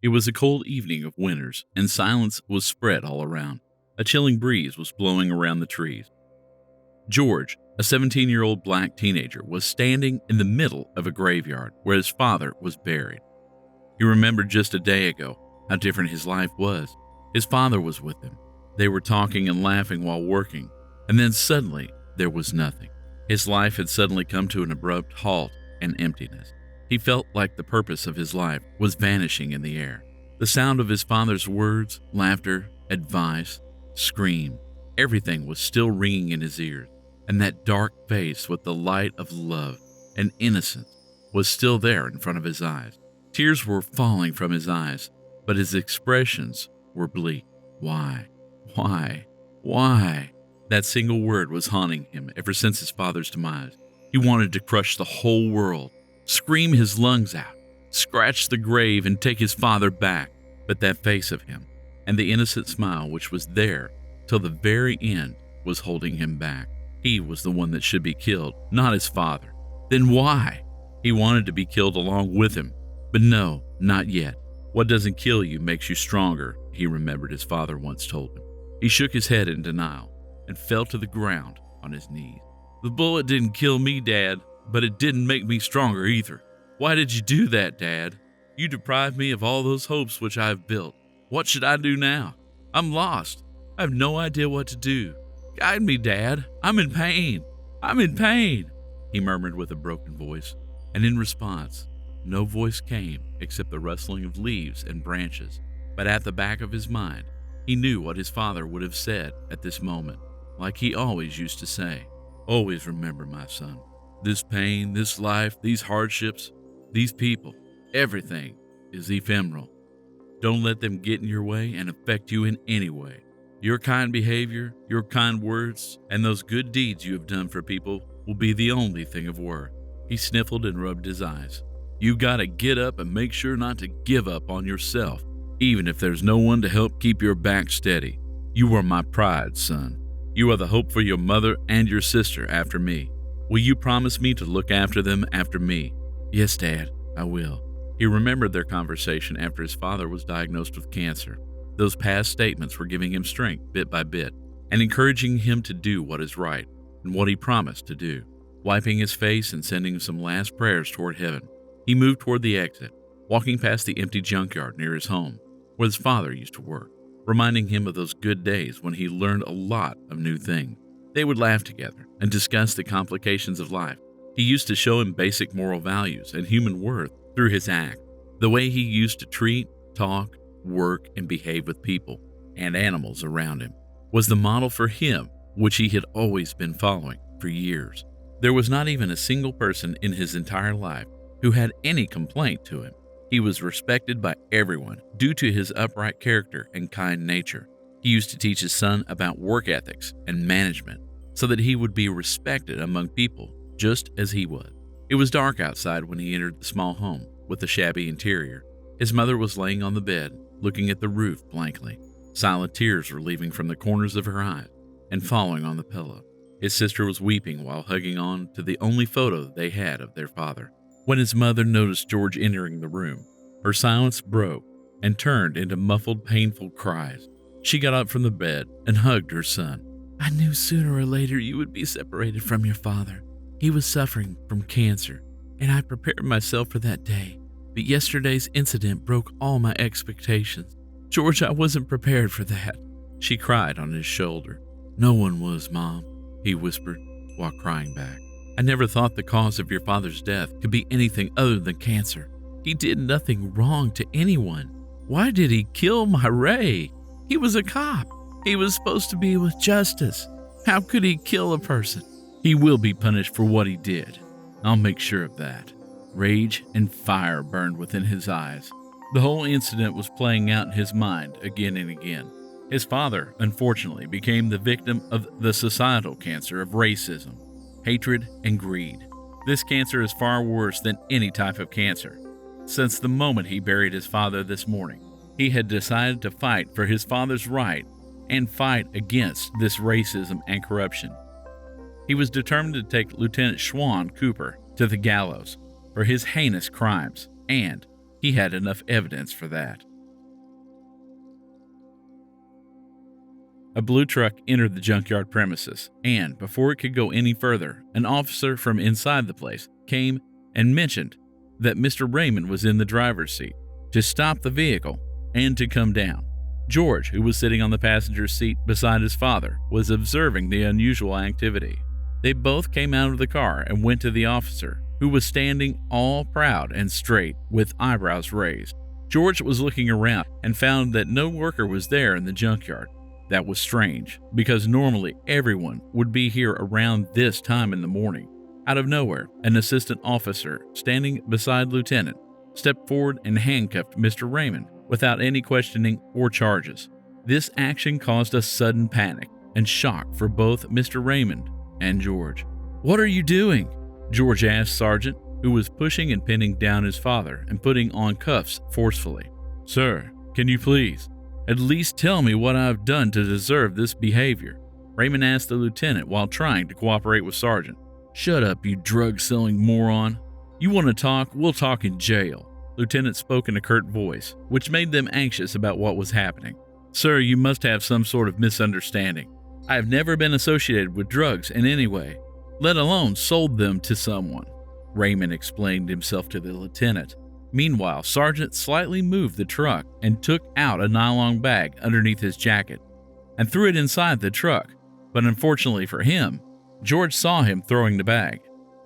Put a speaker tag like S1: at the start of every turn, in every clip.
S1: It was a cold evening of winters, and silence was spread all around. A chilling breeze was blowing around the trees. George, a 17-year-old black teenager, was standing in the middle of a graveyard where his father was buried. He remembered just a day ago how different his life was. His father was with him. They were talking and laughing while working, and then suddenly there was nothing. His life had suddenly come to an abrupt halt and emptiness. He felt like the purpose of his life was vanishing in the air. The sound of his father's words, laughter, advice, scream, everything was still ringing in his ears, and that dark face with the light of love and innocence was still there in front of his eyes. Tears were falling from his eyes, but his expressions were bleak. Why? Why? That single word was haunting him ever since his father's demise. He wanted to crush the whole world, scream his lungs out, scratch the grave and take his father back. But that face of him and the innocent smile which was there till the very end was holding him back. He was the one that should be killed, not his father. Then why? He wanted to be killed along with him. But no, not yet. What doesn't kill you makes you stronger, he remembered his father once told him. He shook his head in denial and fell to the ground on his knees. The bullet didn't kill me, Dad, but it didn't make me stronger either. Why did you do that, Dad? You deprived me of all those hopes which I have built. What should I do now? I'm lost. I have no idea what to do. Guide me, Dad. I'm in pain. He murmured with a broken voice, and in response, no voice came except the rustling of leaves and branches. But at the back of his mind, he knew what his father would have said at this moment, like he always used to say, "Always remember, my son, this pain, this life, these hardships, these people, everything is ephemeral. Don't let them get in your way and affect you in any way. Your kind behavior, your kind words, and those good deeds you have done for people will be the only thing of worth." He sniffled and rubbed his eyes. "You gotta get up and make sure not to give up on yourself, even if there's no one to help keep your back steady. You are my pride, son. You are the hope for your mother and your sister after me. Will you promise me to look after them after me?" "Yes, Dad, I will." He remembered their conversation after his father was diagnosed with cancer. Those past statements were giving him strength bit by bit and encouraging him to do what is right and what he promised to do. Wiping his face and sending some last prayers toward heaven, he moved toward the exit, walking past the empty junkyard near his home, where his father used to work, reminding him of those good days when he learned a lot of new things. They would laugh together and discuss the complications of life. He used to show him basic moral values and human worth through his act. The way he used to treat, talk, work, and behave with people and animals around him was the model for him which he had always been following for years. There was not even a single person in his entire life who had any complaint to him. He was respected by everyone due to his upright character and kind nature. He used to teach his son about work ethics and management so that he would be respected among people just as he was. It was dark outside when he entered the small home with the shabby interior. His mother was laying on the bed, looking at the roof blankly. Silent tears were leaving from the corners of her eyes and falling on the pillow. His sister was weeping while hugging on to the only photo they had of their father. When his mother noticed George entering the room, her silence broke and turned into muffled, painful cries. She got up from the bed and hugged her son. "I knew sooner or later you would be separated from your father. He was suffering from cancer, and I prepared myself for that day. But yesterday's incident broke all my expectations. George, I wasn't prepared for that." She cried on his shoulder. "No one was, Mom," he whispered while crying back. "I never thought the cause of your father's death could be anything other than cancer. He did nothing wrong to anyone. Why did he kill my Ray? He was a cop. He was supposed to be with justice. How could he kill a person? He will be punished for what he did. I'll make sure of that." Rage and fire burned within his eyes. The whole incident was playing out in his mind again and again. His father, unfortunately, became the victim of the societal cancer of racism, hatred, and greed. This cancer is far worse than any type of cancer. Since the moment he buried his father this morning, he had decided to fight for his father's right and fight against this racism and corruption. He was determined to take Lieutenant Schwan Cooper to the gallows for his heinous crimes, and he had enough evidence for that. A blue truck entered the junkyard premises, and before it could go any further, an officer from inside the place came and mentioned that Mr. Raymond was in the driver's seat, to stop the vehicle and to come down. George, who was sitting on the passenger seat beside his father, was observing the unusual activity. They both came out of the car and went to the officer, who was standing all proud and straight with eyebrows raised. George was looking around and found that no worker was there in the junkyard. That was strange, because normally everyone would be here around this time in the morning. Out of nowhere, an assistant officer standing beside Lieutenant stepped forward and handcuffed Mr. Raymond without any questioning or charges. This action caused a sudden panic and shock for both Mr. Raymond and George. "What are you doing?" George asked Sergeant, who was pushing and pinning down his father and putting on cuffs forcefully. "Sir, can you please at least tell me what I've done to deserve this behavior?" Raymond asked the lieutenant while trying to cooperate with Sergeant. "Shut up, you drug-selling moron. You want to talk? We'll talk in jail." Lieutenant spoke in a curt voice, which made them anxious about what was happening. "Sir, you must have some sort of misunderstanding. I have never been associated with drugs in any way, let alone sold them to someone." Raymond explained himself to the lieutenant. Meanwhile, Sergeant slightly moved the truck and took out a nylon bag underneath his jacket and threw it inside the truck. But unfortunately for him, George saw him throwing the bag.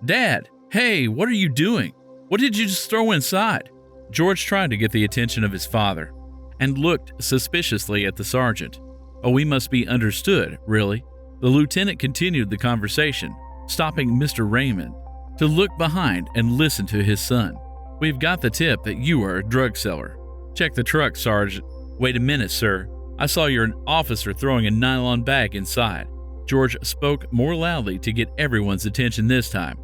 S1: "Dad, hey, what are you doing? What did you just throw inside?" George tried to get the attention of his father and looked suspiciously at the sergeant. "Oh, he must be understood, really." The lieutenant continued the conversation, stopping Mr. Raymond to look behind and listen to his son. "We've got the tip that you are a drug seller. Check the truck, Sergeant." "Wait a minute, sir. I saw your officer throwing a nylon bag inside." George spoke more loudly to get everyone's attention this time.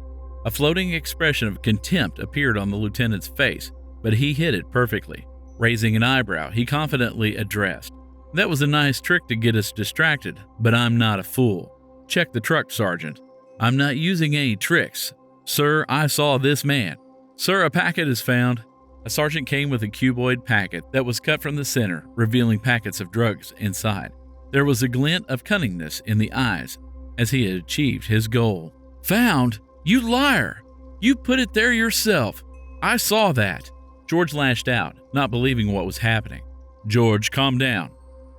S1: A floating expression of contempt appeared on the lieutenant's face, but he hid it perfectly. Raising an eyebrow, he confidently addressed, "That was a nice trick to get us distracted, but I'm not a fool. Check the truck, Sergeant. I'm not using any tricks. Sir, I saw this man. Sir, a packet is found." A sergeant came with a cuboid packet that was cut from the center, revealing packets of drugs inside. There was a glint of cunningness in the eyes as he had achieved his goal. "Found? You liar! You put it there yourself. I saw that." George lashed out, not believing what was happening. "George, calm down.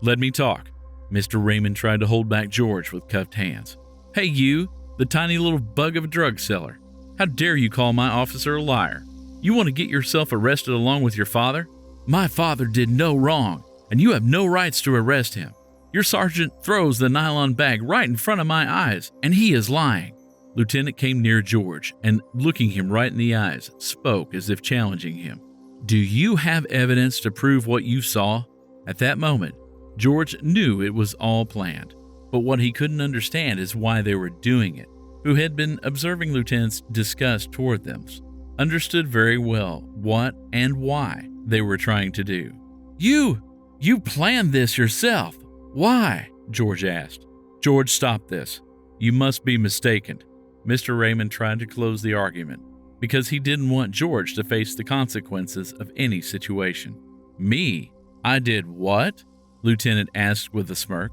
S1: Let me talk." Mr. Raymond tried to hold back George with cuffed hands. "Hey you, the tiny little bug of a drug seller. How dare you call my officer a liar? You want to get yourself arrested along with your father? My father did no wrong, and you have no rights to arrest him. Your sergeant throws the nylon bag right in front of my eyes, and he is lying." Lieutenant came near George and, looking him right in the eyes, spoke as if challenging him. "Do you have evidence to prove what you saw?" At that moment, George knew it was all planned, but what he couldn't understand is why they were doing it. Who had been observing Lieutenant's disgust toward them, understood very well what and why they were trying to do. You planned this yourself. Why?" George asked. "George, stop this. You must be mistaken." Mr. Raymond tried to close the argument because he didn't want George to face the consequences of any situation. "Me? I did what?" Lieutenant asked with a smirk.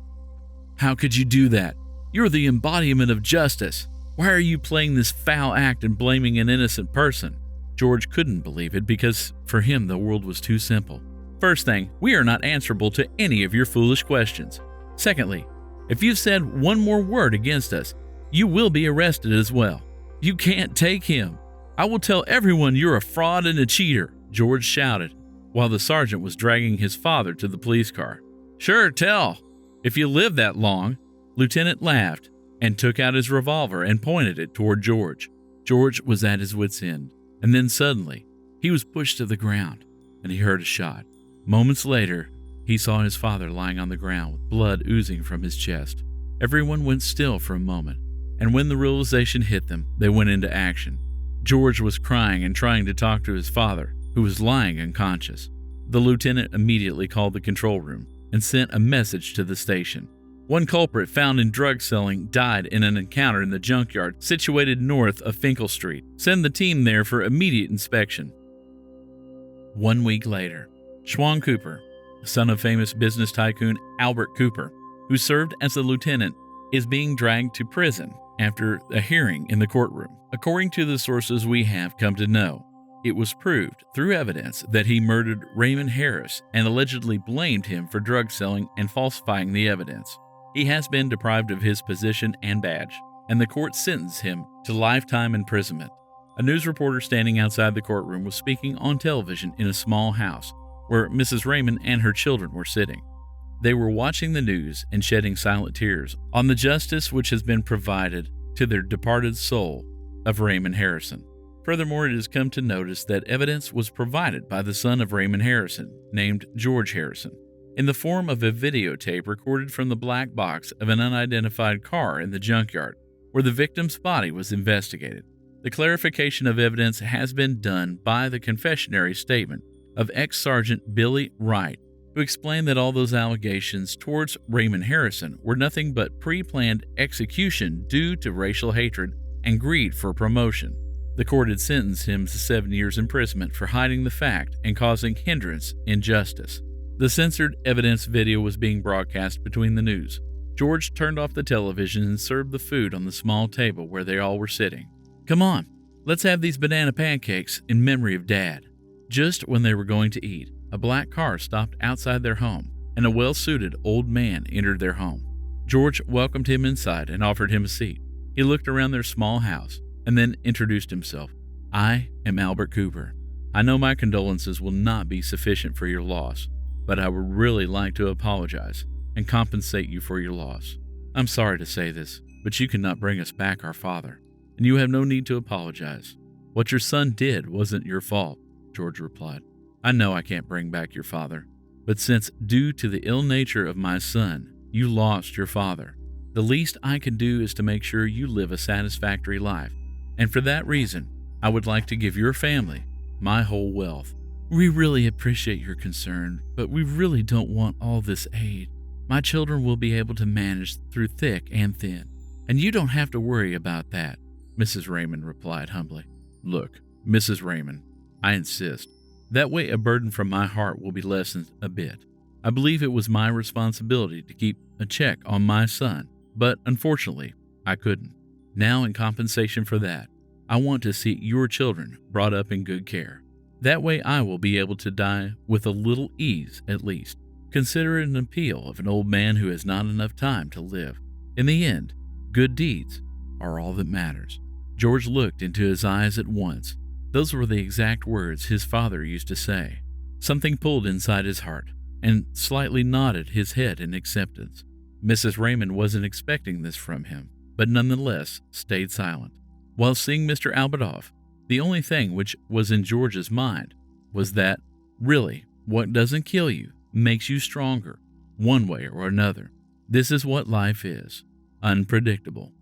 S1: "How could you do that? You're the embodiment of justice. Why are you playing this foul act and blaming an innocent person?" George couldn't believe it because for him the world was too simple. "First thing, we are not answerable to any of your foolish questions. Secondly, if you've said one more word against us, you will be arrested as well. You can't take him. I will tell everyone you're a fraud and a cheater," George shouted, while the sergeant was dragging his father to the police car. "Sure, tell, if you live that long." Lieutenant laughed and took out his revolver and pointed it toward George. George was at his wits' end, and then suddenly he was pushed to the ground, and he heard a shot. Moments later, he saw his father lying on the ground with blood oozing from his chest. Everyone went still for a moment, and when the realization hit them, they went into action. George was crying and trying to talk to his father, who was lying unconscious. The lieutenant immediately called the control room and sent a message to the station. One culprit found in drug selling died in an encounter in the junkyard situated north of Finkel Street. Send the team there for immediate inspection. 1 week later, Schwan Cooper, son of famous business tycoon Albert Cooper, who served as a lieutenant, is being dragged to prison after a hearing in the courtroom. According to the sources we have come to know, it was proved through evidence that he murdered Raymond Harris and allegedly blamed him for drug selling and falsifying the evidence. He has been deprived of his position and badge, and the court sentenced him to lifetime imprisonment. A news reporter standing outside the courtroom was speaking on television in a small house where Mrs. Raymond and her children were sitting. They were watching the news and shedding silent tears on the justice which has been provided to their departed soul of Raymond Harrison. Furthermore, it has come to notice that evidence was provided by the son of Raymond Harrison, named George Harrison, in the form of a videotape recorded from the black box of an unidentified car in the junkyard, where the victim's body was investigated. The clarification of evidence has been done by the confessionary statement of ex-Sergeant Billy Wright, who explained that all those allegations towards Raymond Harrison were nothing but pre-planned execution due to racial hatred and greed for promotion. The court had sentenced him to 7 years imprisonment for hiding the fact and causing hindrance in justice. The censored evidence video was being broadcast between the news. George turned off the television and served the food on the small table where they all were sitting. "Come on, let's have these banana pancakes in memory of Dad." Just when they were going to eat, a black car stopped outside their home, and a well-suited old man entered their home. George welcomed him inside and offered him a seat. He looked around their small house and then introduced himself. "I am Albert Cooper. I know my condolences will not be sufficient for your loss, but I would really like to apologize and compensate you for your loss. I'm sorry to say this, but you cannot bring us back our father, and you have no need to apologize. What your son did wasn't your fault," George replied. "I know I can't bring back your father, but since, due to the ill nature of my son, you lost your father, the least I can do is to make sure you live a satisfactory life, and for that reason, I would like to give your family my whole wealth. We really appreciate your concern, but we really don't want all this aid. My children will be able to manage through thick and thin, and you don't have to worry about that," Mrs. Raymond replied humbly. "Look, Mrs. Raymond, I insist. That way a burden from my heart will be lessened a bit. I believe it was my responsibility to keep a check on my son, but unfortunately, I couldn't. Now, in compensation for that, I want to see your children brought up in good care. That way I will be able to die with a little ease at least. Consider it an appeal of an old man who has not enough time to live. In the end, good deeds are all that matters." George looked into his eyes at once. Those were the exact words his father used to say. Something pulled inside his heart, and slightly nodded his head in acceptance. Mrs. Raymond wasn't expecting this from him, but nonetheless stayed silent. While seeing Mr. Albert off, the only thing which was in George's mind was that, really, what doesn't kill you makes you stronger, one way or another. This is what life is, unpredictable.